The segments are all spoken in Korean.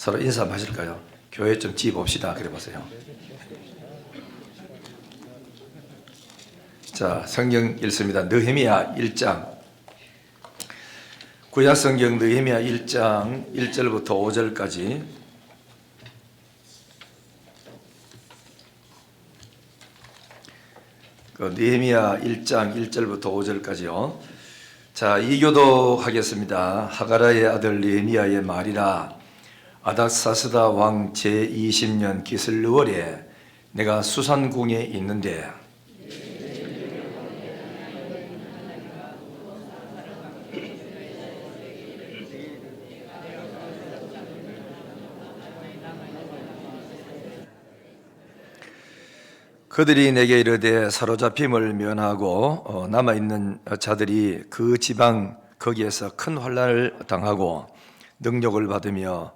서로 인사 마실까요? 교회 좀 지어봅시다. 그래 보세요. 자, 성경 읽습니다. 느헤미야 1장. 구약 성경 느헤미야 1장 1절부터 5절까지. 느헤미야 1장 1절부터 5절까지요. 자, 이교도 하겠습니다. 하가라의 아들 느헤미야의 말이라. 아닥사스다 왕 제20년 기슬르월에 내가 수산궁에 있는데 그들이 내게 이르되 사로잡힘을 면하고 남아있는 자들이 그 지방 거기에서 큰 환난을 당하고 능력을 받으며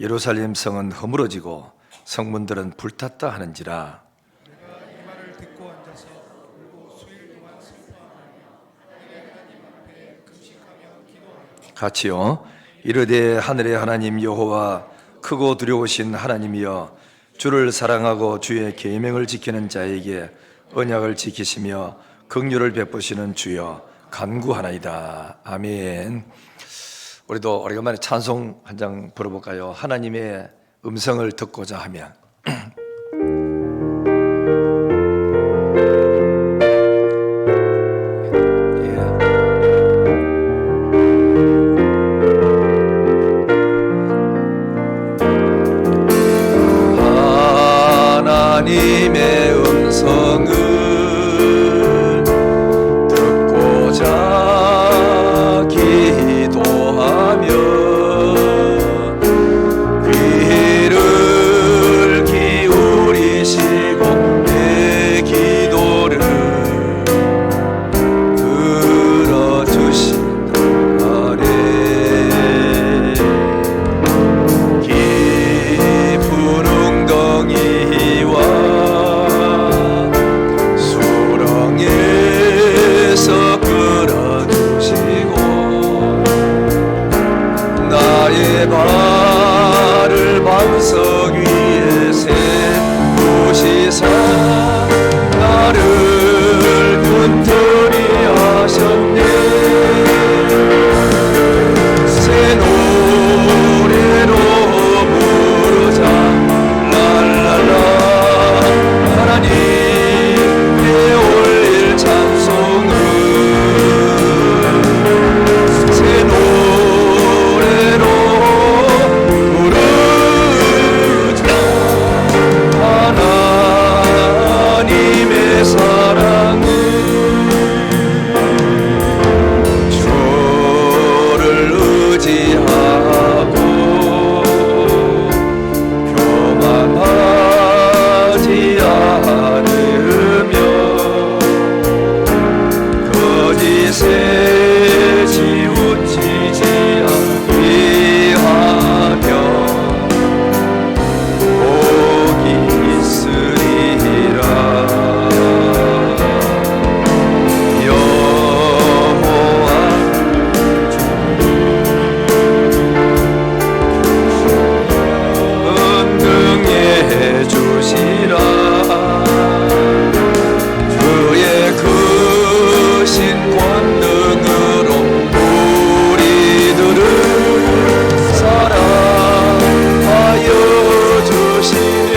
예루살렘 성은 허물어지고 성문들은 불탔다 하는지라. 내가 이 말을 듣고 앉아서 울고 수일 동안 슬퍼하며 내가 하나님 앞에 금식하며 기도하며 같이요. 이르되 하늘의 하나님 여호와 크고 두려우신 하나님이여 주를 사랑하고 주의 계명을 지키는 자에게 언약을 지키시며 긍휼을 베푸시는 주여 간구하나이다. 아멘. 우리도 오래간만에 찬송 한 장 부르볼까요? 하나님의 음성을 듣고자 하면. 하나님의 음성을 듣고자 기도하며 귀를 기울이시고 내 기도를 들어주신다네. 깊은 웅덩이와 수렁에서 끌어주시고 나의 발을 반석 위에 세우시사 나를 튼튼히 하셨네. 새 노래로 부르자 랄랄라. 하나님께 올릴 찬송을 새 노래로 부르자. 하나님의 사랑은 주를 의지하고 교만하지 않으며 거짓에 치우치지 않게 하며 복이 있으리라. 여호와 은등해 주시라. 주의 크신 권능으로 우리들을 사랑하여 주시네.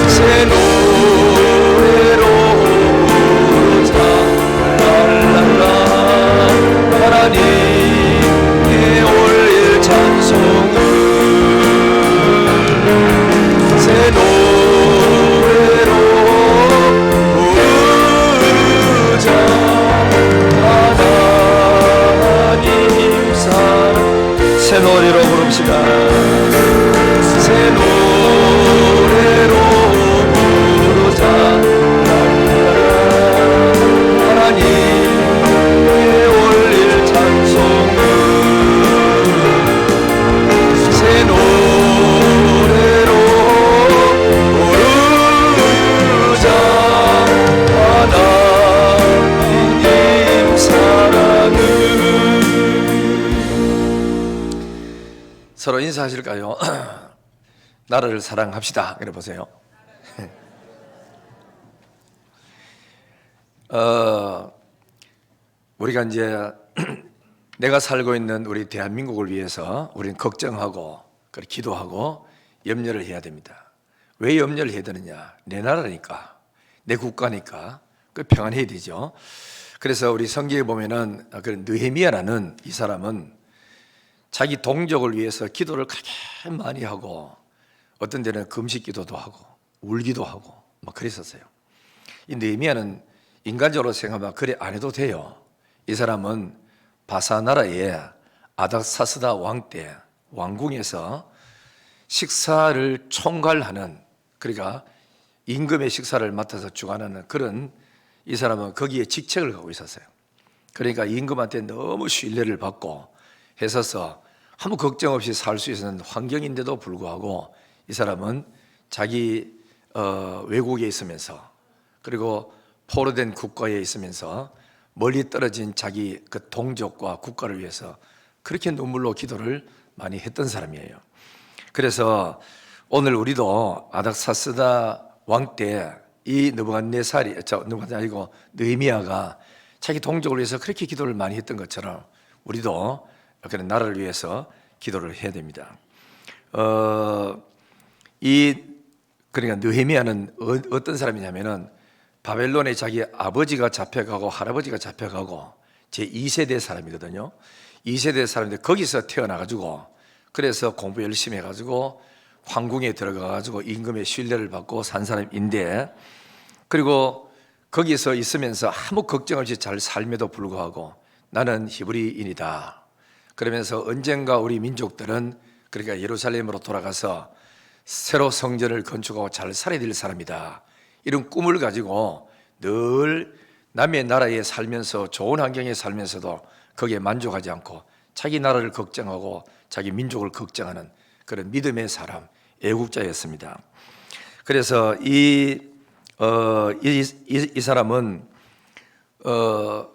새 노래로 부르자 랄랄라. 하나님께 올릴 찬송을 새 노래로 부르자. 하나님 사랑. 새 노래로 부릅시다. 새 노래로 부르자. 하나님께 올릴 찬송을 새 노래로 부르자. 하나님 사랑을. 서로 인사하실까요? 나라를 사랑합시다. 그래 보세요. 우리가 이제 내가 살고 있는 우리 대한민국을 위해서 우리는 걱정하고 그리고 기도하고 염려를 해야 됩니다. 왜 염려를 해야 되느냐? 내 나라니까, 내 국가니까 그 평안해야 되죠. 그래서 우리 성경에 보면은 그런 느헤미야라는 이 사람은 자기 동족을 위해서 기도를 그렇게 많이 하고 어떤 데는 금식 기도도 하고 울기도 하고 막 그랬었어요. 이 느헤미야는 인간적으로 생각하면 그래 안 해도 돼요. 이 사람은 바사 나라의 아닥사스다 왕 때 왕궁에서 식사를 총괄하는, 그러니까 임금의 식사를 맡아서 주관하는 그런, 이 사람은 거기에 직책을 갖고 있었어요. 그러니까 임금한테 너무 신뢰를 받고 했어서 아무 걱정 없이 살 수 있는 환경인데도 불구하고 이 사람은 자기 외국에 있으면서 그리고 포로된 국가에 있으면서 멀리 떨어진 자기 그 동족과 국가를 위해서 그렇게 눈물로 기도를 많이 했던 사람이에요. 그래서 오늘 우리도 아닥사스다 왕 때 이 느부갓네살이, 느부갓네살이 아니고 느헤미야가 자기 동족을 위해서 그렇게 기도를 많이 했던 것처럼 우리도 그런 나라를 위해서 기도를 해야 됩니다. 그러니까 느헤미야는 어떤 사람이냐면은 바벨론에 자기 아버지가 잡혀가고 할아버지가 잡혀가고 제 2세대 사람이거든요. 2세대 사람인데 거기서 태어나가지고 그래서 공부 열심히 해가지고 황궁에 들어가가지고 임금의 신뢰를 받고 산 사람인데, 그리고 거기서 있으면서 아무 걱정 없이 잘 삶에도 불구하고 나는 히브리인이다. 그러면서 언젠가 우리 민족들은 그러니까 예루살렘으로 돌아가서 새로 성전을 건축하고 잘 살아야 될 사람이다. 이런 꿈을 가지고 늘 남의 나라에 살면서 좋은 환경에 살면서도 거기에 만족하지 않고 자기 나라를 걱정하고 자기 민족을 걱정하는 그런 믿음의 사람, 애국자였습니다. 그래서 이 사람은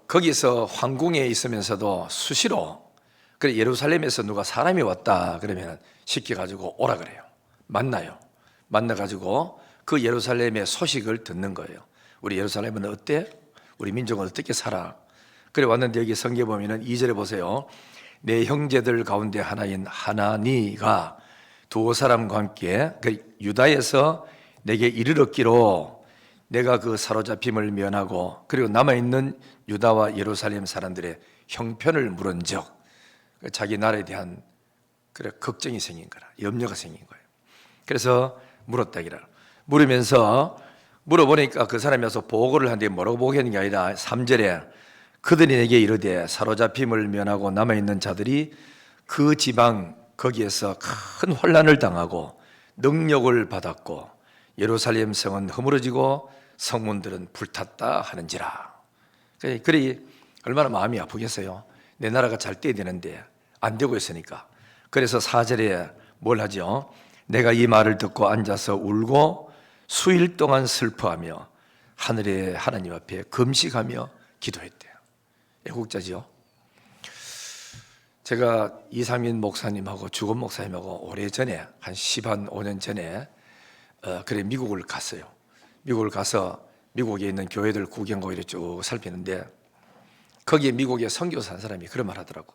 거기서 황궁에 있으면서도 수시로 그래 예루살렘에서 누가 사람이 왔다 그러면 시켜가지고 오라 그래요. 만나가지고 그 예루살렘의 소식을 듣는 거예요. 우리 예루살렘은 어때? 우리 민족은 어떻게 살아? 그래 왔는데 여기 성경에 보면은 2절에 보세요. 내 형제들 가운데 하나인 하나니가 두 사람과 함께 유다에서 내게 이르렀기로 내가 그 사로잡힘을 면하고 그리고 남아있는 유다와 예루살렘 사람들의 형편을 물은즉, 자기 나라에 대한 그래 걱정이 생긴 거라, 염려가 생긴 거예요. 그래서 물었다기라. 물어보니까 그 사람이 와서 보고를 하는데 뭐라고 보고하는 게 아니라 3절에 그들이 내게 이르되 사로잡힘을 면하고 남아있는 자들이 그 지방 거기에서 큰 혼란을 당하고 능력을 받았고 예루살렘 성은 허물어지고 성문들은 불탔다 하는지라. 그래 얼마나 마음이 아프겠어요. 내 나라가 잘 돼야 되는데 안 되고 있으니까. 그래서 4절에 뭘 하죠? 내가 이 말을 듣고 앉아서 울고 수일 동안 슬퍼하며 하늘의 하나님 앞에 금식하며 기도했대요. 애국자지요. 제가 이상민 목사님하고 주건 목사님하고 오래전에 한 15년 전에 그래 미국을 갔어요. 미국을 가서 미국에 있는 교회들 구경하고 이렇게 쭉 살피는데 거기에 미국에 선교사 한 사람이 그런 말 하더라고.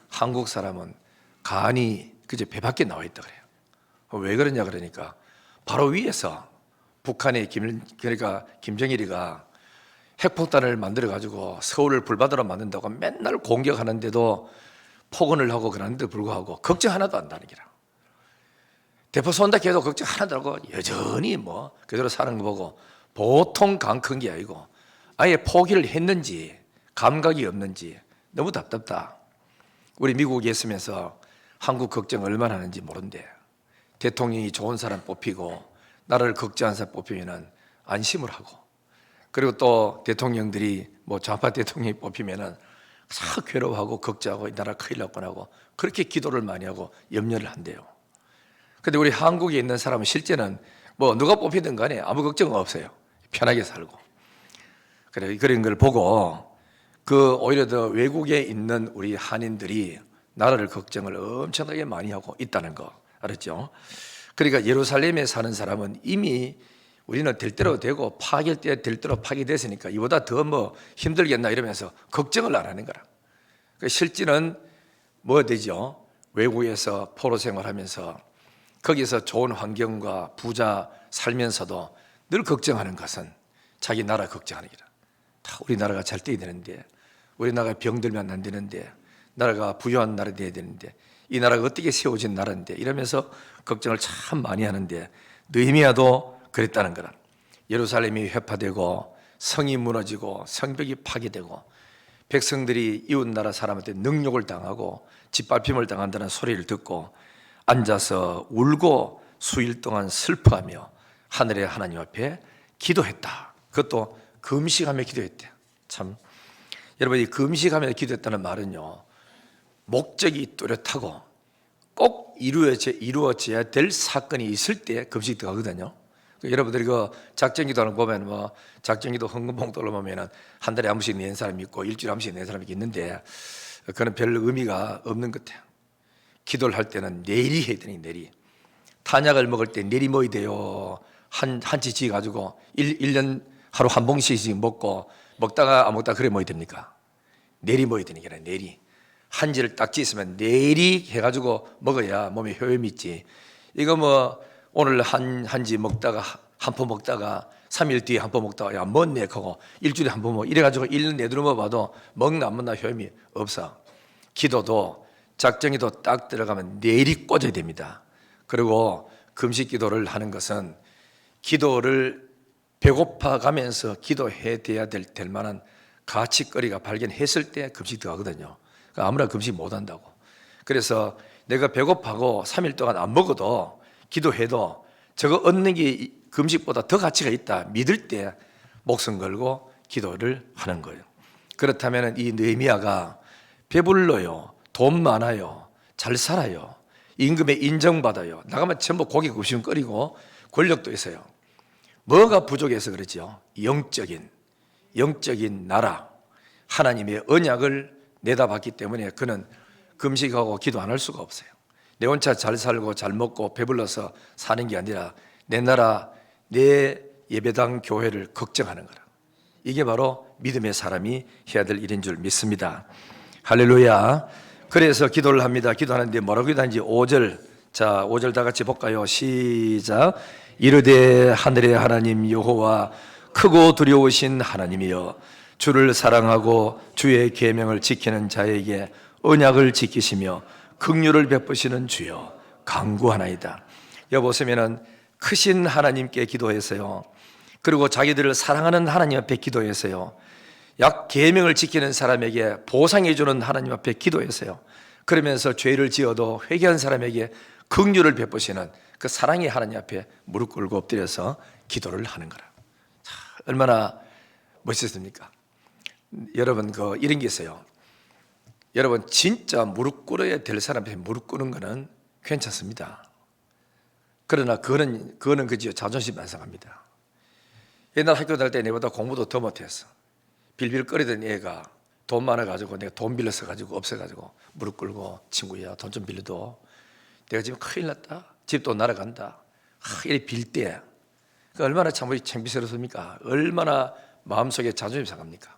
한국 사람은 간이 그저 배 밖에 나와 있다 그래요. 왜 그러냐 그러니까 바로 위에서 북한의 그러니까 김정일이가 핵폭탄을 만들어 가지고 서울을 불바다로 만든다고 맨날 공격하는데도 폭언을 하고 그러는데 불구하고 걱정 하나도 안 한다는 기라. 대포 쏜다 해도 걱정 하나도 안 하고 여전히 뭐 그대로 사는 거 보고 보통 강 큰 게 아니고 아예 포기를 했는지 감각이 없는지 너무 답답다. 우리 미국에 있으면서 한국 걱정 얼마나 하는지 모른대. 대통령이 좋은 사람 뽑히고 나라를 걱정하는 사람 뽑히면은 안심을 하고, 그리고 또 대통령들이 뭐 좌파 대통령이 뽑히면은 싹 괴로워하고 걱정하고 이 나라 큰일 날 뻔하고 그렇게 기도를 많이 하고 염려를 한대요. 근데 우리 한국에 있는 사람은 실제는 뭐 누가 뽑히든 간에 아무 걱정 없어요. 편하게 살고. 그래 그런 걸 보고 오히려 더 외국에 있는 우리 한인들이 나라를 걱정을 엄청나게 많이 하고 있다는 거 알았죠? 그러니까 예루살렘에 사는 사람은 이미 우리는 될 대로 되고 파괴할 때 될 대로 파괴됐으니까 이보다 더 뭐 힘들겠나 이러면서 걱정을 안 하는 거라. 그러니까 실제는 뭐 되죠? 외국에서 포로 생활하면서 거기서 좋은 환경과 부자 살면서도 늘 걱정하는 것은 자기 나라 걱정하는 거라. 다 우리나라가 잘 돼야 되는데, 우리나라가 병들면 안 되는데, 나라가 부유한 나라 돼야 되는데, 이 나라가 어떻게 세워진 나라인데 이러면서 걱정을 참 많이 하는데 느헤미야도 그랬다는 거라. 예루살렘이 회파되고 성이 무너지고 성벽이 파괴되고 백성들이 이웃 나라 사람한테 능욕을 당하고 짓밟힘을 당한다는 소리를 듣고 앉아서 울고 수일 동안 슬퍼하며 하늘의 하나님 앞에 기도했다. 그것도 금식하며 기도했대. 참 여러분, 이 금식하며 기도했다는 말은요, 목적이 뚜렷하고 꼭 이루어져야 될 사건이 있을 때 금식이 들어가거든요. 여러분들이 그 작정기도하는 거 보면 뭐 작정기도 헌금봉돌로 보면은 한 달에 한 번씩 낸 사람이 있고 일주일에 한 번씩 낸 사람이 있는데 그거는 별 의미가 없는 것 같아요. 기도를 할 때는 내리 해야 되니 내리. 탄약을 먹을 때 내리 먹어야 돼요. 한치 지 가지고 1년 하루 한 봉씩 먹고 먹다가 안 먹다가 그래 먹어야 됩니까? 내리 먹어야 되는 게 아니라 내리. 한지를 딱 찢으면 내리 해가지고 먹어야 몸에 효염이 있지. 이거 뭐 오늘 한지 먹다가 한 포 먹다가 3일 뒤에 한 포 먹다가 야 뭔네 하고 일주일에 한 포 먹어 이래가지고 1년 내두루 먹어봐도 먹나 안 먹나 효험이 없어. 기도도 작정이도 딱 들어가면 내리 꽂아야 됩니다. 그리고 금식 기도를 하는 것은 기도를 배고파 가면서 기도해야 될 만한 가치거리가 발견했을 때 금식 들어가거든요. 아무나 금식 못 한다고. 그래서 내가 배고파고 3일 동안 안 먹어도 기도해도 저거 얻는 게 금식보다 더 가치가 있다 믿을 때 목숨 걸고 기도를 하는 거예요. 그렇다면 이 느헤미야가 배불러요, 돈 많아요, 잘 살아요, 임금에 인정받아요, 나가면 전부 고기 굽신거리고 권력도 있어요. 뭐가 부족해서 그렇죠? 영적인 나라, 하나님의 언약을 내다봤기 때문에 그는 금식하고 기도 안 할 수가 없어요. 내 혼자 잘 살고 잘 먹고 배불러서 사는 게 아니라 내 나라, 내 예배당 교회를 걱정하는 거라. 이게 바로 믿음의 사람이 해야 될 일인 줄 믿습니다. 할렐루야. 그래서 기도를 합니다. 기도하는데 뭐라고 기도하는지 5절. 자, 5절 다 같이 볼까요? 시작. 이르되 하늘의 하나님 여호와 크고 두려우신 하나님이여, 주를 사랑하고 주의 계명을 지키는 자에게 언약을 지키시며 긍휼을 베푸시는 주여 간구하나이다. 여기 보시면은 크신 하나님께 기도했어요. 그리고 자기들을 사랑하는 하나님 앞에 기도했어요. 약 계명을 지키는 사람에게 보상해 주는 하나님 앞에 기도했어요. 그러면서 죄를 지어도 회개한 사람에게 긍휼을 베푸시는 그 사랑의 하나님 앞에 무릎 꿇고 엎드려서 기도를 하는 거라. 자, 얼마나 멋있습니까? 여러분 이런 게 있어요. 여러분 진짜 무릎 꿇어야 될 사람 앞에 무릎 꿇는 거는 괜찮습니다. 그러나 그거는 그지요, 자존심 반성합니다. 옛날 학교 다닐 때 내보다 공부도 더 못했어. 빌빌거리던 애가 돈 많아가지고 내가 돈 빌려서 가지고 없어가지고 무릎 꿇고 친구야 돈 좀 빌려도 내가 지금 큰일 났다, 집도 날아간다, 이래 빌 때 얼마나 참 우리 창피스럽습니까? 얼마나 마음속에 자존심 상합니까?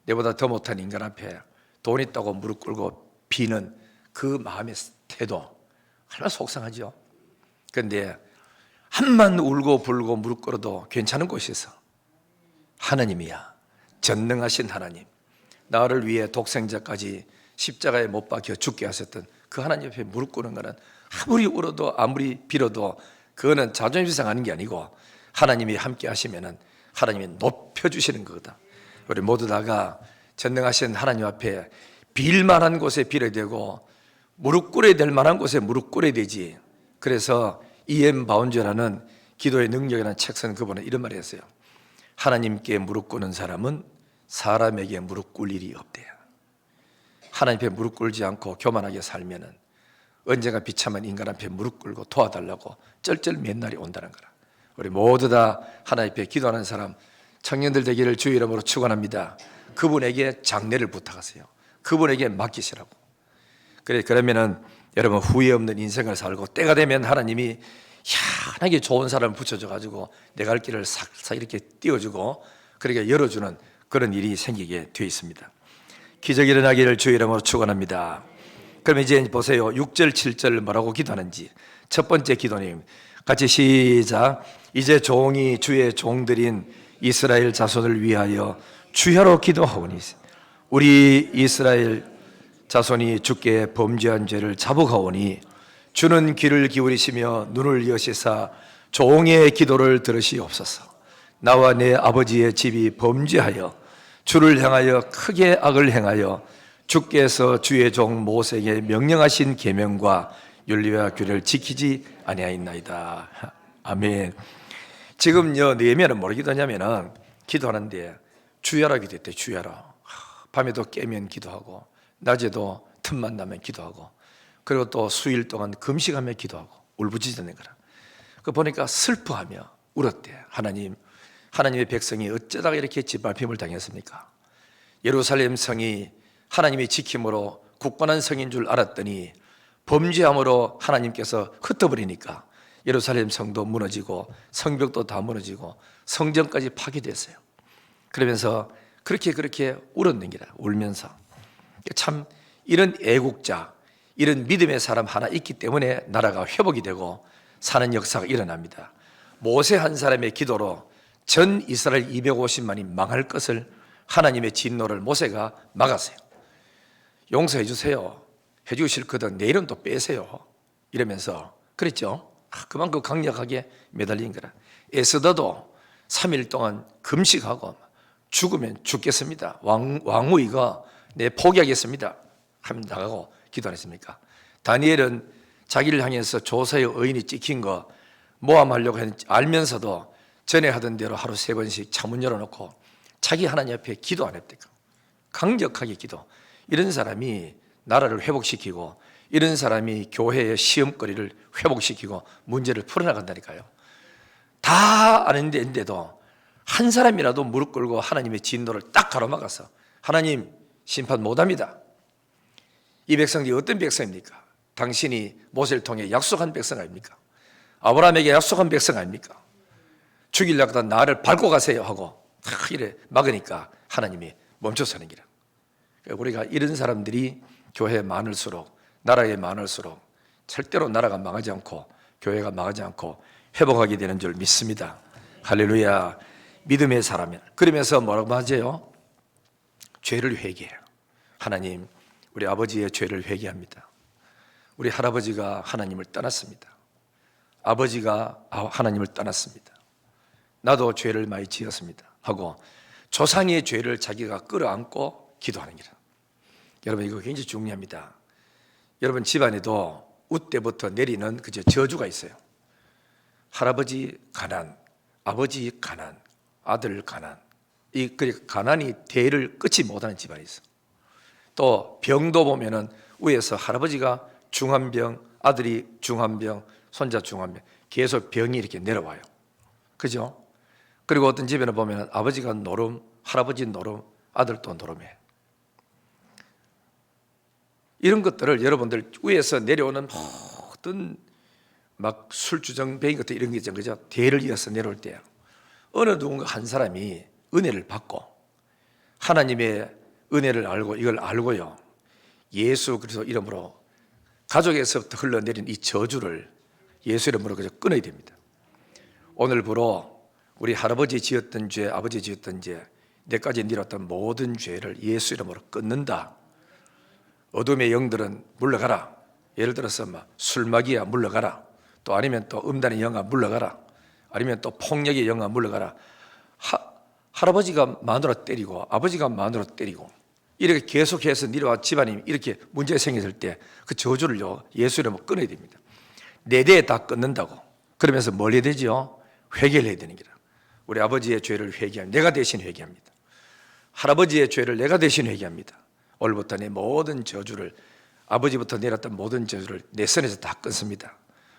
내보다 더 못한 인간 앞에 돈 있다고 무릎 꿇고 비는 그 마음의 태도 얼마나 속상하죠. 그런데 한만 울고 불고 무릎 꿇어도 괜찮은 곳이 있어. 하나님이야. 전능하신 하나님, 나를 위해 독생자까지 십자가에 못 박혀 죽게 하셨던 그 하나님 앞에 무릎 꿇는 거는 아무리 울어도 아무리 빌어도 그거는 자존심 상하는 게 아니고 하나님이 함께 하시면은 하나님이 높여주시는 거거든. 우리 모두 다가 전능하신 하나님 앞에 빌 만한 곳에 빌어야 되고 무릎 꿇어야 될 만한 곳에 무릎 꿇어야 되지. 그래서 E.M. 바운저라는 기도의 능력이라는 책 쓴 그분은 이런 말을 했어요. 하나님께 무릎 꿇는 사람은 사람에게 무릎 꿇을 일이 없대요. 하나님 앞에 무릎 꿇지 않고 교만하게 살면은 언젠가 비참한 인간 앞에 무릎 꿇고 도와달라고 쩔쩔 맨 날이 온다는 거라. 우리 모두 다 하나님 앞에 기도하는 사람, 청년들 되기를 주의 이름으로 축원합니다. 그분에게 장례를 부탁하세요. 그분에게 맡기시라고. 그러면은 여러분 후회 없는 인생을 살고 때가 되면 하나님이 희한하게 좋은 사람을 붙여줘 가지고 내 갈 길을 싹싹 이렇게 띄워주고 그렇게 열어주는 그런 일이 생기게 되어 있습니다. 기적이 일어나기를 주의 이름으로 축원합니다. 그럼 이제 보세요. 6절 7절 뭐라고 기도하는지. 첫 번째 기도님 같이 시작. 이제 종이 주의 종들인 이스라엘 자손을 위하여 주야로 기도하오니 우리 이스라엘 자손이 주께 범죄한 죄를 자복하오니 주는 귀를 기울이시며 눈을 여시사 종의 기도를 들으시옵소서. 나와 내 아버지의 집이 범죄하여 주를 향하여 크게 악을 행하여 주께서 주의 종 모세에게 명령하신 계명과 윤리와 규례를 지키지 아니하였나이다. 아멘. 지금 느헤미야는 뭐라 기도하냐면은 기도하는데 주야라 기도했대. 주야라. 밤에도 깨면 기도하고 낮에도 틈만 나면 기도하고 그리고 또 수일 동안 금식하며 기도하고 울부짖는 거라. 그 보니까 슬퍼하며 울었대. 하나님의 백성이 어쩌다가 이렇게 짓밟힘을 당했습니까? 예루살렘 성이 하나님의 지킴으로 굳건한 성인 줄 알았더니 범죄함으로 하나님께서 흩어버리니까 예루살렘 성도 무너지고 성벽도 다 무너지고 성전까지 파괴됐어요. 그러면서 그렇게 울었는 기라. 울면서 참 이런 애국자, 이런 믿음의 사람 하나 있기 때문에 나라가 회복이 되고 사는 역사가 일어납니다. 모세 한 사람의 기도로 전 이스라엘 250만이 망할 것을 하나님의 진노를 모세가 막았어요. 용서해 주세요. 해 주실거든 내일은 또 빼세요. 이러면서 그랬죠. 그만큼 강력하게 매달린 거라. 에스더도 3일 동안 금식하고 죽으면 죽겠습니다. 왕후이가 내 포기하겠습니다 하면 나가고 기도 안 했습니까? 다니엘은 자기를 향해서 조사의 의인이 찍힌 거 모함하려고 했는지 알면서도 전에 하던 대로 하루 3번씩 차문 열어놓고 자기 하나님 앞에 기도 안 했대요. 강력하게 기도. 이런 사람이 나라를 회복시키고 이런 사람이 교회의 시험거리를 회복시키고 문제를 풀어나간다니까요. 다 아는데도 한 사람이라도 무릎 꿇고 하나님의 진노를 딱 가로막아서 하나님 심판 못합니다. 이 백성들이 어떤 백성입니까? 당신이 모세를 통해 약속한 백성 아닙니까? 아브라함에게 약속한 백성 아닙니까? 죽이려고 하다 나를 밟고 가세요 하고 이래 막으니까 하나님이 멈춰서는 기라. 우리가 이런 사람들이 교회에 많을수록 나라에 많을수록 절대로 나라가 망하지 않고 교회가 망하지 않고 회복하게 되는 줄 믿습니다. 할렐루야. 믿음의 사람이야. 그러면서 뭐라고 하죠? 죄를 회개해요. 하나님, 우리 아버지의 죄를 회개합니다. 우리 할아버지가 하나님을 떠났습니다. 아버지가 하나님을 떠났습니다. 나도 죄를 많이 지었습니다 하고 조상의 죄를 자기가 끌어안고 기도하는 거라. 여러분 이거 굉장히 중요합니다. 여러분 집안에도 우때부터 내리는 그저 저주가 있어요. 할아버지 가난, 아버지 가난, 아들 가난. 이 가난이 대를 끊지 못하는 집안이 있어. 또 병도 보면은 위에서 할아버지가 중환병, 아들이 중환병, 손자 중환병, 계속 병이 이렇게 내려와요. 그죠? 그리고 어떤 집에는 보면 아버지가 노름, 할아버지 노름, 아들도 노름해. 이런 것들을 여러분들 위에서 내려오는 모든 막 술주정뱅이 같은 이런 게 있잖아요. 그죠? 대를 이어서 내려올 때요. 어느 누군가 한 사람이 은혜를 받고 하나님의 은혜를 알고 이걸 알고요. 예수 그리스도 이름으로 가족에서부터 흘러내린 이 저주를 예수 이름으로 그저 끊어야 됩니다. 오늘부로 우리 할아버지 지었던 죄, 아버지 지었던 죄, 내까지 내렸던 모든 죄를 예수 이름으로 끊는다. 어둠의 영들은 물러가라. 예를 들어서 술마귀야 물러가라. 또 아니면 또 음란의 영아 물러가라. 아니면 또 폭력의 영아 물러가라. 할아버지가 마누라 때리고 아버지가 마누라 때리고 이렇게 계속해서 내려와 집안이 이렇게 문제가 생겼을 때 그 저주를요 예수 이름으로 끊어야 됩니다. 네 대 다 끊는다고. 그러면서 뭘 해야 되죠? 회개를 해야 되는 거라. 우리 아버지의 죄를 회개합니다. 내가 대신 회개합니다. 할아버지의 죄를 내가 대신 회개합니다. 오늘부터 내 모든 저주를 아버지부터 내렸던 모든 저주를 내 손에서 다 끊습니다.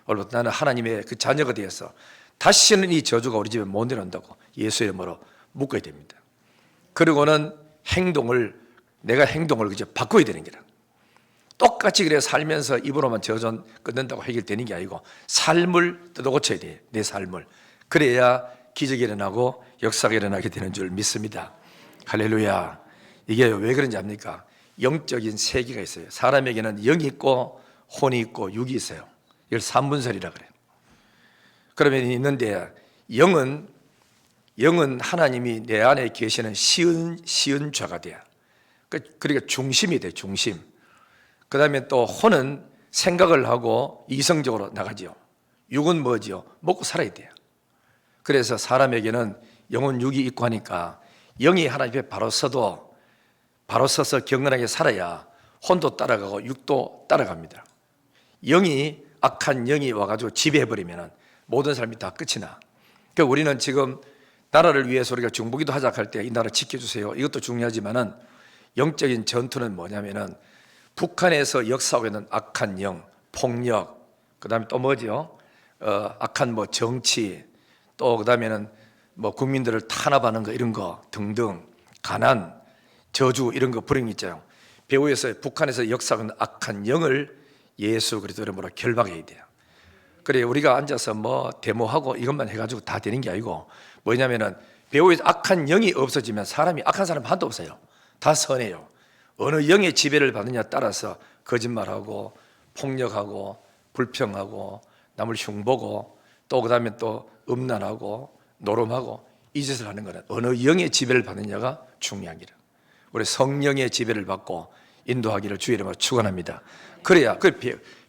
오늘부터 나는 하나님의 그 자녀가 되어서 다시는 이 저주가 우리 집에 못 내려온다고 예수 이름으로 묶어야 됩니다. 그리고는 내가 행동을 그저 바꿔야 되는 거라. 똑같이 그래 살면서 입으로만 저전 끊는다고 해결되는 게 아니고 삶을 뜯어 고쳐야 돼. 내 삶을. 그래야 기적이 일어나고 역사가 일어나게 되는 줄 믿습니다. 할렐루야. 이게 왜 그런지 압니까? 영적인 세계가 있어요. 사람에게는 영이 있고 혼이 있고 육이 있어요. 이걸 삼분설이라 그래요. 그러면 있는데 영은 하나님이 내 안에 계시는 시은 좌가 돼요. 그러니까 중심이 돼, 중심. 그 다음에 또 혼은 생각을 하고 이성적으로 나가죠. 육은 뭐죠? 먹고 살아야 돼요. 그래서 사람에게는 영은 육이 있고 하니까 영이 하나님 앞에 바로 서서 경건하게 살아야 혼도 따라가고 육도 따라갑니다. 악한 영이 와가지고 지배해버리면 모든 삶이 다 끝이 나. 그러니까 우리는 지금 나라를 위해서 우리가 중보기도 하자 할 때 이 나라 지켜주세요. 이것도 중요하지만은 영적인 전투는 뭐냐면은 북한에서 역사하고 있는 악한 영, 폭력, 그 다음에 또 뭐죠? 악한 정치, 또 그 다음에는 국민들을 탄압하는 거 이런 거 등등, 가난, 저주 이런 거 불행 있잖아요. 배후에서 북한에서 역사하고 있는 악한 영을 예수 그리스도 이름으로 결박해야 돼요. 그래 우리가 앉아서 데모하고 이것만 해가지고 다 되는 게 아니고 뭐냐면은 배후에서 악한 영이 없어지면 악한 사람 한도 없어요. 다 선해요. 어느 영의 지배를 받느냐에 따라서 거짓말하고 폭력하고 불평하고 남을 흉보고 또 그 다음에 또 음란하고 노름하고 이 짓을 하는 거는 어느 영의 지배를 받느냐가 중요하기라. 우리 성령의 지배를 받고 인도하기를 주의 이름으로 축원합니다. 그래야 그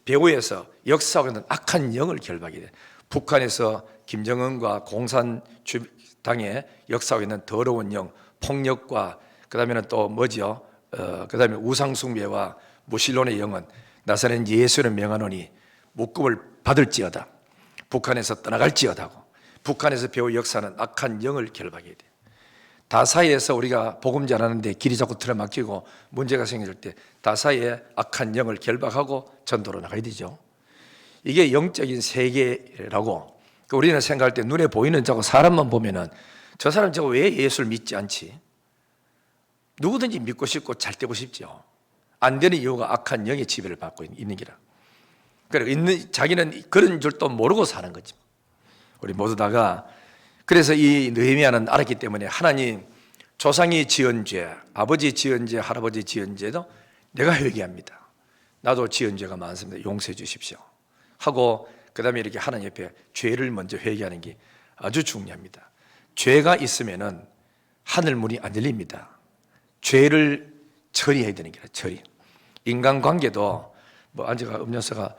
배후에서 역사하고 있는 악한 영을 결박해야 돼. 북한에서 김정은과 공산당에 역사하고 있는 더러운 영, 폭력과 그 다음에는 또 뭐죠? 그 다음에 우상숭배와 무신론의 영은 나사렛 예수를 명하노니 묶음을 받을지어다. 북한에서 떠나갈지어다 하고 북한에서 배우 역사는 악한 영을 결박해야 돼. 다사이에서 우리가 복음 전하는데 길이 자꾸 틀어막히고 문제가 생길 때 다사이에 악한 영을 결박하고 전도로 나가야 되죠. 이게 영적인 세계라고. 우리는 생각할 때 눈에 보이는 자고 사람만 보면은 저 사람 저거 왜 예수를 믿지 않지? 누구든지 믿고 싶고 잘 되고 싶죠. 안 되는 이유가 악한 영의 지배를 받고 있는 기라. 자기는 그런 줄도 모르고 사는 거지. 우리 모두 다가 그래서 이 느헤미야는 알았기 때문에 하나님 조상이 지은 죄, 아버지 지은 죄, 할아버지 지은 죄도 내가 회개합니다. 나도 지은 죄가 많습니다. 용서해 주십시오. 하고 그 다음에 이렇게 하나님 옆에 죄를 먼저 회개하는 게 아주 중요합니다. 죄가 있으면은 하늘문이 안 열립니다. 죄를 처리해야 되는 게 처리. 인간관계도 앉아가 음료수가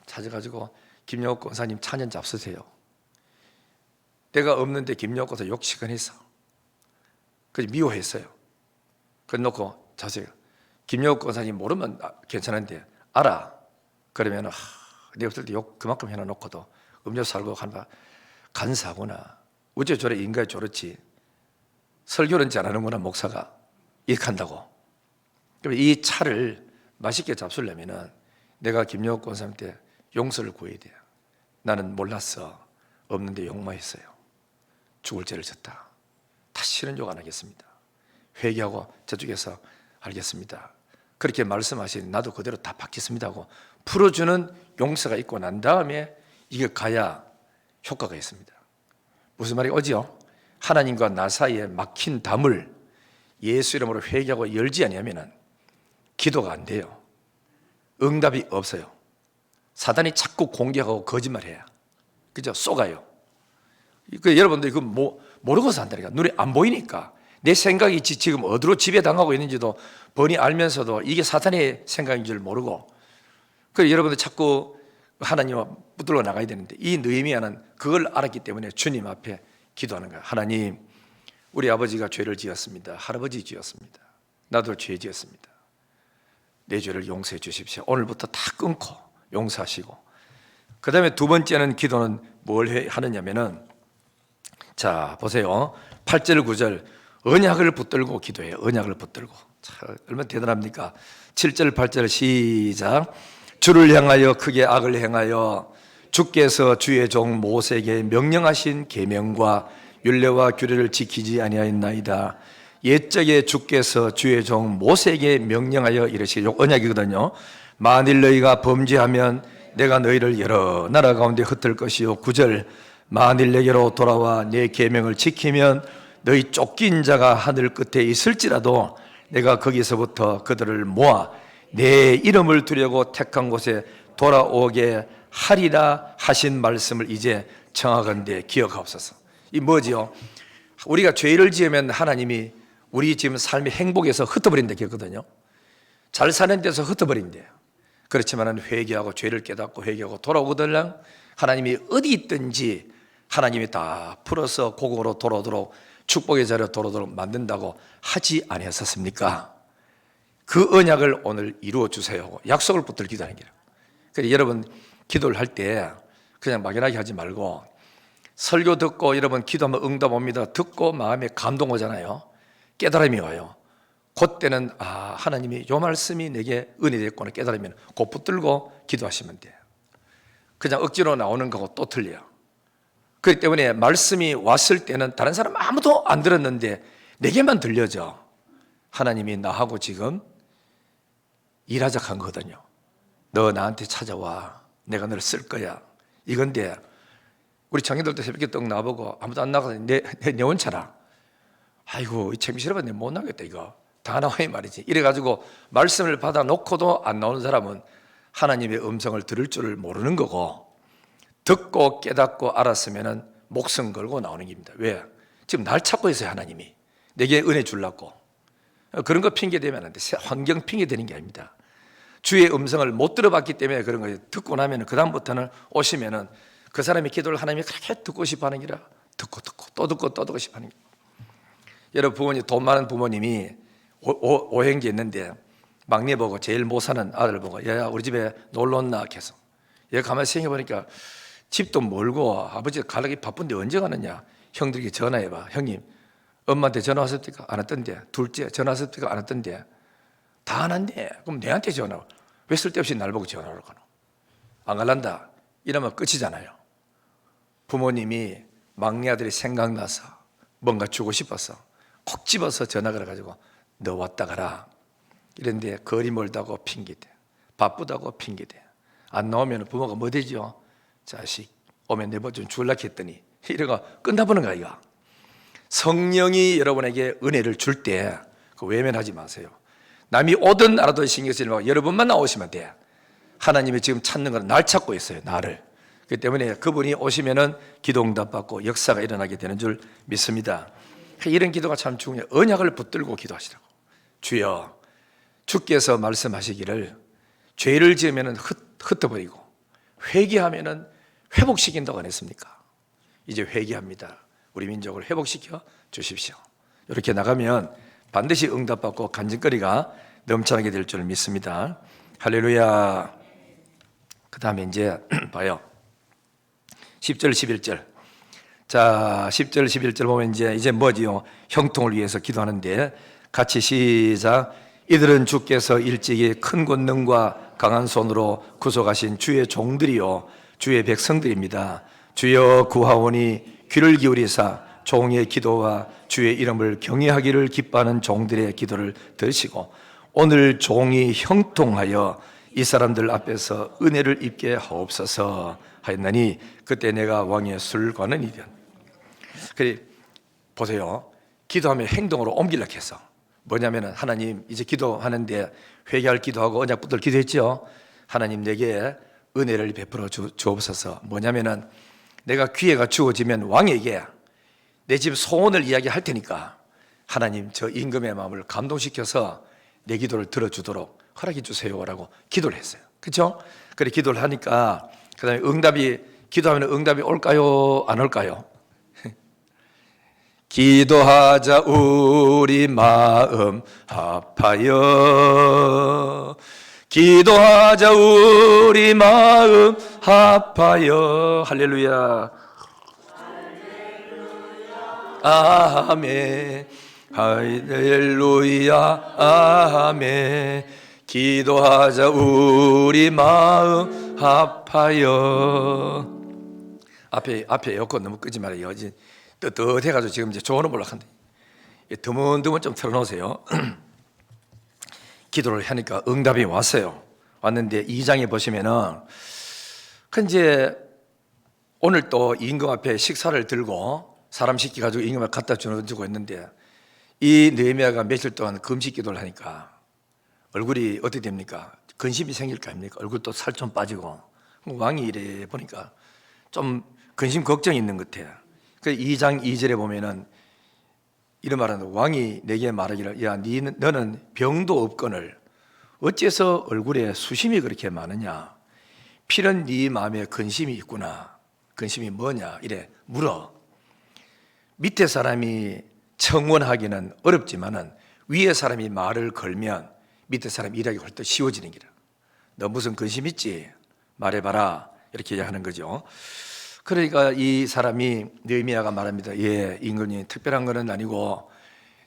찾아가지고 김영옥 권사님 찬연 잡수세요. 내가 없는데 김영옥 권사 욕 시간했어. 그래서 미워했어요. 그래 놓고 자세요. 김영옥 권사님 모르면 괜찮은데 알아. 그러면 내가 없을 때 욕 그만큼 해놔놓고도 음료수 살고 간다. 간사구나. 어째 저래 인간이 저렇지. 설교는 잘하는구나 목사가. 이렇게 한다고. 그럼 이 차를 맛있게 잡수려면은 내가 김영옥 권사님한테 용서를 구해야 돼요. 나는 몰랐어. 없는데 욕만 했어요. 죽을 죄를 졌다. 다시는 욕 안 하겠습니다. 회개하고 저쪽에서 알겠습니다. 그렇게 말씀하시니 나도 그대로 다 받겠습니다 하고 풀어주는 용서가 있고 난 다음에 이게 가야 효과가 있습니다. 무슨 말이 오지요? 하나님과 나 사이에 막힌 담을 예수 이름으로 회개하고 열지 아니하면은 기도가 안 돼요. 응답이 없어요. 사단이 자꾸 공격하고 거짓말해요. 그죠? 쏘가요. 여러분들 이거 모르고 산다니까. 눈에 안 보이니까. 내 생각이 지금 어디로 지배당하고 있는지도 뻔히 알면서도 이게 사탄의 생각인 줄 모르고. 그래서 여러분들 자꾸 하나님과 붙들고 나가야 되는데 이 느헤미야는 그걸 알았기 때문에 주님 앞에 기도하는 거예요. 하나님, 우리 아버지가 죄를 지었습니다. 할아버지 지었습니다. 나도 죄 지었습니다. 내 죄를 용서해 주십시오. 오늘부터 다 끊고 용서하시고. 그 다음에 두 번째는 기도는 뭘 하느냐면은 자 보세요. 8절 9절 언약을 붙들고 기도해요. 언약을 붙들고. 참 얼마나 대단합니까? 7절 8절 시작. 주를 향하여 크게 악을 행하여 주께서 주의 종 모세에게 명령하신 계명과 율례와 규례를 지키지 아니하였나이다. 옛적에 주께서 주의 종 모세에게 명령하여 이르시되 언약이거든요. 만일 너희가 범죄하면 내가 너희를 여러 나라 가운데 흩을 것이요 9절 만일 내게로 돌아와 내 계명을 지키면 너희 쫓긴 자가 하늘 끝에 있을지라도 내가 거기서부터 그들을 모아 내 이름을 두려고 택한 곳에 돌아오게 하리라 하신 말씀을 이제 정확한데 기억하옵소서. 이 뭐지요? 우리가 죄를 지으면 하나님이 우리 지금 삶의 행복에서 흩어버린다 했거든요. 잘 사는 데서 흩어버린대요. 그렇지만 회개하고 죄를 깨닫고 회개하고 돌아오거든 하나님이 어디 있든지 하나님이 다 풀어서 고국으로 돌아오도록 축복의 자리로 돌아오도록 만든다고 하지 아니하셨습니까? 그 언약을 오늘 이루어 주세요. 약속을 붙들 기도하는 거예요. 그래서 여러분 기도를 할 때 그냥 막연하게 하지 말고 설교 듣고 여러분 기도하면 응답 옵니다. 듣고 마음에 감동 오잖아요. 깨달음이 와요. 그때는 하나님이 요 말씀이 내게 은혜 됐구나 깨달으면 곧 붙들고 기도하시면 돼요. 그냥 억지로 나오는 거고 또 틀려요. 그렇기 때문에 말씀이 왔을 때는 다른 사람 아무도 안 들었는데 내게만 들려져. 하나님이 나하고 지금 일하자고 한 거거든요. 너 나한테 찾아와. 내가 너를 쓸 거야. 이건데 우리 청년들도 새벽에 떡 나보고 아무도 안 나가서 내 혼자라. 아이고 이 책임 싫어봐 내가 못 나겠다 이거. 다 나와 이 말이지. 이래가지고 말씀을 받아놓고도 안 나오는 사람은 하나님의 음성을 들을 줄을 모르는 거고 듣고 깨닫고 알았으면 목숨 걸고 나오는 겁니다. 왜? 지금 날 찾고 있어요. 하나님이 내게 은혜 주려고. 그런 거 핑계 대면 안 돼. 환경 핑계 대는 게 아닙니다. 주의 음성을 못 들어봤기 때문에 그런 거예요. 듣고 나면 그 다음부터는 오시면은 그 사람의 기도를 하나님이 그렇게 듣고 싶어 하는 기라 듣고 또 듣고 싶어 하는 게. 여러분 부모님 돈 많은 부모님이 오행기 있는데 막내 보고 제일 못 사는 아들 보고 야 우리 집에 놀러 온나 계속. 얘 가만히 생각해보니까 집도 멀고 아버지가 가려기 바쁜데 언제 가느냐. 형들에게 전화해봐. 형님 엄마한테 전화 왔습니까? 안 왔던데. 둘째 전화 왔습니까? 안 왔던데. 다 안 왔네. 그럼 내한테 전화. 왜 쓸데없이 날 보고 전화를 가노? 안 갈란다. 이러면 끝이잖아요. 부모님이 막내 아들이 생각나서 뭔가 주고 싶어서 콕 집어서 전화 걸어가지고 너 왔다 가라. 이런데 거리 멀다고 핑계대. 바쁘다고 핑계대. 안 나오면 부모가 뭐 되죠? 자식 오면 내 뭐 좀 줄라 했더니 이래가 끝나보는 거야 이거. 성령이 여러분에게 은혜를 줄 때 그 외면하지 마세요. 남이 오든 안 오든 신경 쓰지 말고 여러분만 나오시면 돼. 하나님이 지금 찾는 건 날 찾고 있어요. 나를. 그렇기 때문에 그분이 오시면은 기도 응답받고 역사가 일어나게 되는 줄 믿습니다. 이런 기도가 참 중요해요. 언약을 붙들고 기도하시라고. 주여 주께서 말씀하시기를 죄를 지으면 흩어버리고 회개하면 회복시킨다고 안 했습니까? 이제 회개합니다. 우리 민족을 회복시켜 주십시오. 이렇게 나가면 반드시 응답받고 간증거리가 넘쳐나게 될 줄 믿습니다. 할렐루야. 그 다음에 이제 봐요. 10절 11절. 자 10절 11절 보면 이제 뭐지요? 형통을 위해서 기도하는데 같이 시작. 이들은 주께서 일찍이 큰 권능과 강한 손으로 구속하신 주의 종들이요 주의 백성들입니다. 주여 구하오니 귀를 기울이사 종의 기도와 주의 이름을 경외하기를 기뻐하는 종들의 기도를 들으시고 오늘 종이 형통하여 이 사람들 앞에서 은혜를 입게 하옵소서 하였나니 그때 내가 왕의 술관은 이련. 그래 보세요. 기도하면 행동으로 옮기려고 해서 뭐냐면 하나님 이제 기도하는데 회개할 기도하고 언약 붙들 기도했죠. 하나님 내게 은혜를 베풀어 주옵소서. 뭐냐면은 내가 기회가 주어지면 왕에게 내 집 소원을 이야기할 테니까 하나님 저 임금의 마음을 감동시켜서 내 기도를 들어주도록 허락해 주세요라고 기도를 했어요. 그렇죠? 그래 기도를 하니까 그 다음에 기도하면 응답이 올까요? 안 올까요? 기도하자 우리 마음 합하여 기도하자 우리 마음 합하여 할렐루야 아멘 할렐루야 아멘 기도하자 우리 마음 합하여 앞에 에어컨 너무 끄지 말아요. 뜨뜻해가지고 지금 이제 좋은 음악 한다. 드문드문 좀 틀어놓으세요. 기도를 하니까 응답이 왔어요. 왔는데 2장에 보시면은 이제 오늘 또 임금 앞에 식사를 들고 사람 시켜가지고 임금을 갖다 주고 있는데 이 느헤미야가 며칠 동안 금식 기도를 하니까 얼굴이 어떻게 됩니까? 근심이 생길 거 아닙니까? 얼굴도 살 좀 빠지고 왕이 이래 보니까 좀 근심 걱정이 있는 것 같아요. 그 2장 2절에 보면은 이런 말하는 왕이 내게 말하기를 야 너는 병도 없거늘 어째서 얼굴에 수심이 그렇게 많으냐? 필은 네 마음에 근심이 있구나. 근심이 뭐냐? 이래 물어. 밑에 사람이 청원하기는 어렵지만은 위에 사람이 말을 걸면 밑에 사람이 일하기 훨씬 쉬워지는 기라. 너 무슨 근심 있지? 말해봐라. 이렇게 하는 거죠. 그러니까 이 사람이 느헤미야가 말합니다. 예, 임금님 특별한 것은 아니고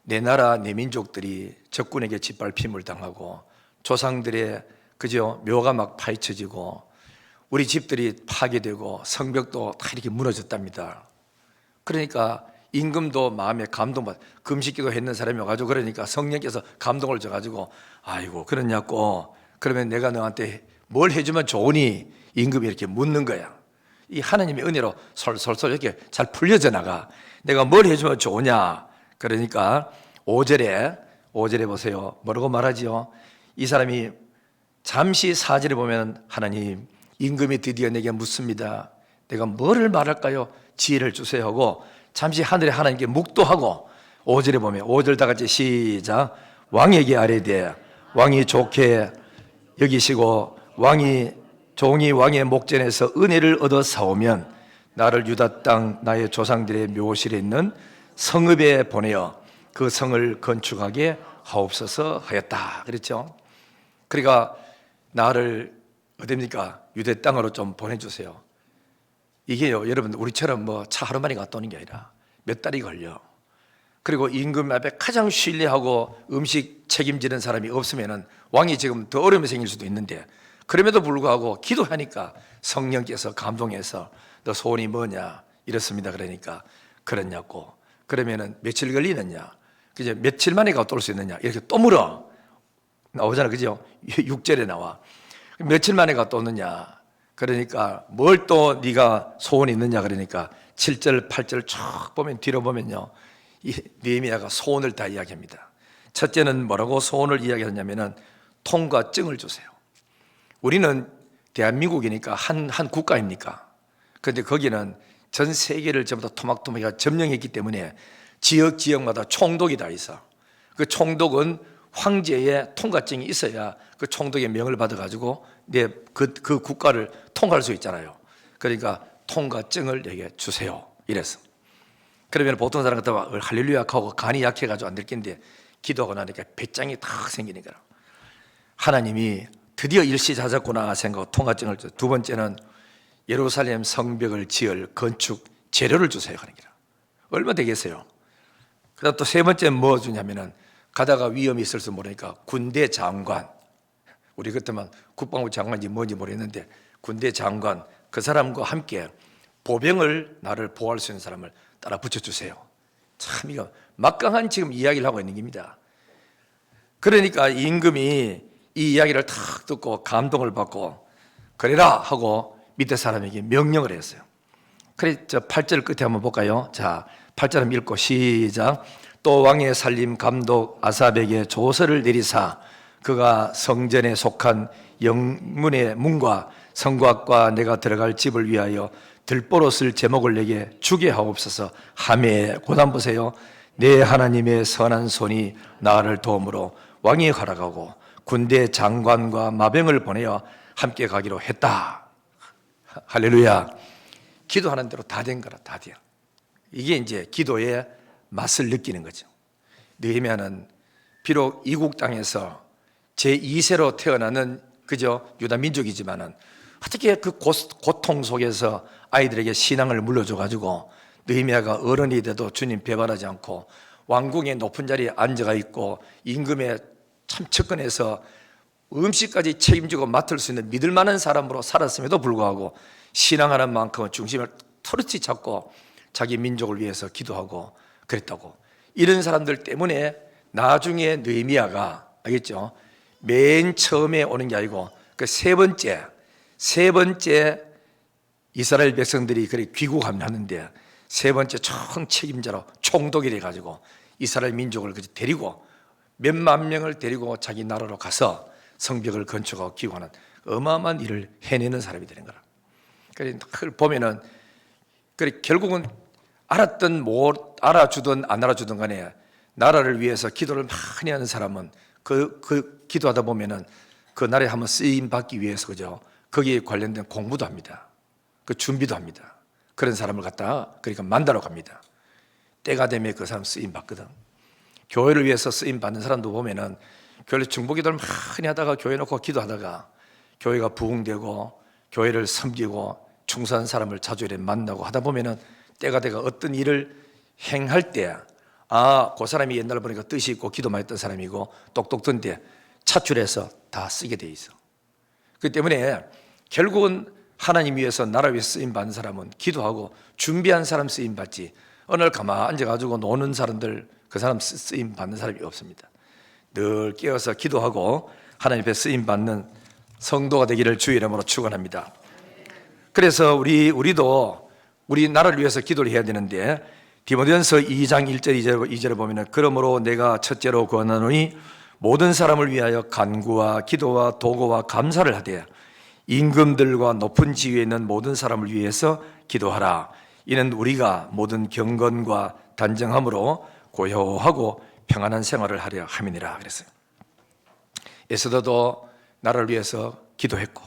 내 나라 내 민족들이 적군에게 짓밟힘을 당하고 조상들의 그죠 묘가 막 파헤쳐지고 우리 집들이 파괴되고 성벽도 다 이렇게 무너졌답니다. 그러니까 임금도 마음에 감동받 금식기도 했는 사람이 와가지고 그러니까 성령께서 감동을 줘가지고 아이고 그러냐고 그러면 내가 너한테 뭘 해주면 좋으니 임금이 이렇게 묻는 거야. 이 하나님의 은혜로 솔솔솔 이렇게 잘 풀려져 나가. 내가 뭘 해주면 좋으냐? 그러니까 5절에 보세요. 뭐라고 말하지요? 이 사람이 잠시 4절에 보면 하나님 임금이 드디어 내게 묻습니다. 내가 뭐를 말할까요? 지혜를 주세요 하고 잠시 하늘에 하나님께 묵도하고 5절에 보면 5절 다 같이 시작. 왕에게 아뢰되 왕이 좋게 여기시고 종이 왕의 목전에서 은혜를 얻어 사오면 나를 유다 땅 나의 조상들의 묘실에 있는 성읍에 보내어 그 성을 건축하게 하옵소서 하였다. 그랬죠. 그러니까 나를 어딥니까? 유대 땅으로 좀 보내주세요. 이게요, 여러분 우리처럼 뭐 차 하루 만에 갔다 오는 게 아니라 몇 달이 걸려. 그리고 임금 앞에 가장 신뢰하고 음식 책임지는 사람이 없으면은 왕이 지금 더 어려움이 생길 수도 있는데 그럼에도 불구하고 기도하니까 성령께서 감동해서 너 소원이 뭐냐 이렇습니다. 그러니까 그렇냐고. 그러면은 며칠 걸리느냐? 그죠? 며칠 만에 갔다 올 수 있느냐? 이렇게 또 물어. 나오잖아, 그죠? 6절에 나와. 며칠 만에 갔다 오느냐? 그러니까 뭘 또 네가 소원이 있느냐? 그러니까 7절, 8절 쭉 보면 뒤로 보면요, 이 느헤미야가 소원을 다 이야기합니다. 첫째는 뭐라고 소원을 이야기하냐면은 통과 증을 주세요. 우리는 대한민국이니까 한 국가입니까? 그런데 거기는 전 세계를 전부 다 토막토막이가 점령했기 때문에 지역마다 총독이 다 있어. 그 총독은 황제의 통과증이 있어야 그 총독의 명을 받아가지고 그 국가를 통과할 수 있잖아요. 그러니까 통과증을 내게 주세요. 이랬어. 그러면 보통 사람 같으면 할렐루야 하고 간이 약해가지고 안 될 텐데 기도하고 나니까 배짱이 탁 생기는 거라. 하나님이 드디어 일시자졌구나 생각하고 통과증을 줘. 두 번째는 예루살렘 성벽을 지을 건축 재료를 주세요 하는 거라. 얼마 되겠어요? 그다음 또 세 번째 뭐 주냐면은 가다가 위험이 있을지 모르니까 군대 장관, 우리 그때만 국방부 장관인지 뭔지 모르겠는데 군대 장관 그 사람과 함께 보병을 나를 보호할 수 있는 사람을 따라 붙여주세요. 참 이거 막강한 지금 이야기를 하고 있는 겁니다. 그러니까 임금이 이 이야기를 탁 듣고 감동을 받고 그래라 하고 밑에 사람에게 명령을 했어요. 그래 저 8절 끝에 한번 볼까요? 자, 8절 한번 읽고 시작. 또 왕의 살림 감독 아삽에게 조서를 내리사 그가 성전에 속한 영문의 문과 성곽과 내가 들어갈 집을 위하여 들보로 쓸 제목을 내게 주게 하옵소서 하매 고난 보세요. 내 하나님의 선한 손이 나를 도움으로 왕이 허락하고 군대 장관과 마병을 보내어 함께 가기로 했다. 할렐루야. 기도하는 대로 다 된 거라. 다 돼. 이게 이제 기도의 맛을 느끼는 거죠. 느헤미야는 비록 이국 땅에서 제2세로 태어나는 그저 유다 민족이지만은 어떻게 그 고통 속에서 아이들에게 신앙을 물려줘 가지고 느헤미야가 어른이 돼도 주님 배반하지 않고 왕궁의 높은 자리에 앉아가 있고 임금의 참 측근에서 음식까지 책임지고 맡을 수 있는 믿을 만한 사람으로 살았음에도 불구하고 신앙하는 만큼은 중심을 털어치 잡고 자기 민족을 위해서 기도하고 그랬다고. 이런 사람들 때문에 나중에 느헤미야가 알겠죠? 맨 처음에 오는 게 아니고 그 세 번째 이스라엘 백성들이 그렇게 귀국하면 하는데 세 번째 총 책임자로 총독이 가지고 이스라엘 민족을 데리고 몇만 명을 데리고 자기 나라로 가서 성벽을 건축하고 기원하는 어마어마한 일을 해내는 사람이 되는 거라. 그래 보면은 결국은 알았든 알아주든 안 알아주든 간에 나라를 위해서 기도를 많이 하는 사람은 그 기도하다 보면은 그 나라에 한번 쓰임 받기 위해서 그죠? 거기에 관련된 공부도 합니다. 그 준비도 합니다. 그런 사람을 갖다가 그러니까 만나러 갑니다. 때가 되면 그 사람 쓰임 받거든. 교회를 위해서 쓰임 받는 사람도 보면은 교회 중보기도를 많이 하다가 교회 놓고 기도하다가 교회가 부흥되고 교회를 섬기고 충성한 사람을 자주 이렇게 만나고 하다 보면은 때가 돼가 어떤 일을 행할 때 그 사람이 옛날 보니까 뜻이 있고 기도만 했던 사람이고 똑똑던데 차출해서 다 쓰게 돼 있어. 그렇기 때문에 결국은 하나님 위해서 나라 위해서 쓰임 받는 사람은 기도하고 준비한 사람 쓰임 받지 어느 날 가만 앉아가지고 노는 사람들 그 사람 쓰임 받는 사람이 없습니다. 늘 깨어서 기도하고 하나님 앞에 쓰임 받는 성도가 되기를 주의 이름으로 축원합니다. 그래서 우리도 우리 나라를 위해서 기도를 해야 되는데 디모데전서 2장 1절 2절에 보면은 그러므로 내가 첫째로 권하노니 모든 사람을 위하여 간구와 기도와 도구와 감사를 하되 임금들과 높은 지위에 있는 모든 사람을 위해서 기도하라. 이는 우리가 모든 경건과 단정함으로 고요하고 평안한 생활을 하려 함이니라 그랬어요. 에스더도 나라를 위해서 기도했고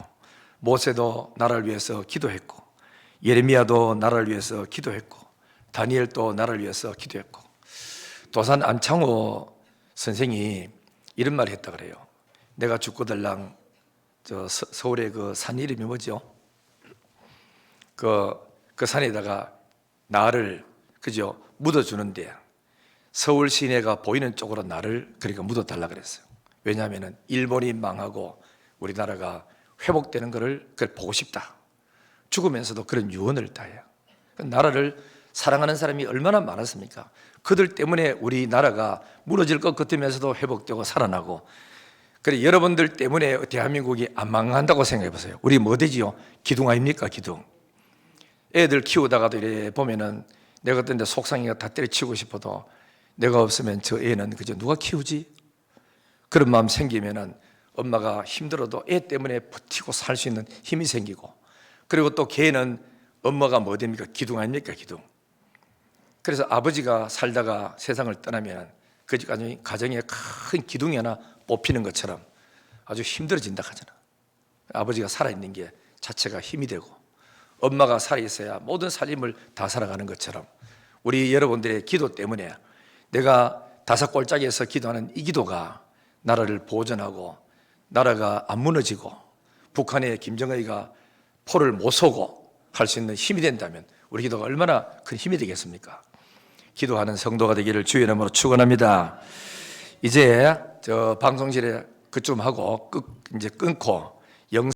모세도 나라를 위해서 기도했고 예레미야도 나라를 위해서 기도했고 다니엘도 나라를 위해서 기도했고 도산 안창호 선생이 이런 말을 했다 그래요. 내가 죽고달랑 서울의 그 산 이름이 뭐죠? 그 산에다가 나를 그죠 묻어주는데 서울 시내가 보이는 쪽으로 나를 그러니까 묻어달라 그랬어요. 왜냐하면 일본이 망하고 우리나라가 회복되는 것을 보고 싶다. 죽으면서도 그런 유언을 다해요. 나라를 사랑하는 사람이 얼마나 많았습니까? 그들 때문에 우리나라가 무너질 것 같으면서도 회복되고 살아나고 그래 여러분들 때문에 대한민국이 안 망한다고 생각해 보세요. 우리 뭐 되지요? 기둥 아닙니까? 기둥. 애들 키우다가도 이래 보면은 내가 어떤 데 속상해가 다 때려치우고 싶어도 내가 없으면 저 애는 그저 누가 키우지? 그런 마음 생기면은 엄마가 힘들어도 애 때문에 버티고 살 수 있는 힘이 생기고 그리고 또 걔는 엄마가 뭐 됩니까? 기둥 아닙니까? 기둥. 그래서 아버지가 살다가 세상을 떠나면 그 가정에 큰 기둥이 하나 뽑히는 것처럼 아주 힘들어진다 하잖아. 아버지가 살아있는 게 자체가 힘이 되고 엄마가 살아있어야 모든 살림을 다 살아가는 것처럼 우리 여러분들의 기도 때문에 내가 다섯 골짜기에서 기도하는 이 기도가 나라를 보존하고 나라가 안 무너지고 북한의 김정은이가 포를 못 쏘고 할 수 있는 힘이 된다면 우리 기도가 얼마나 큰 힘이 되겠습니까? 기도하는 성도가 되기를 주의 이름으로 축원합니다. 이제 저 방송실에 그쯤 하고 이제 끊고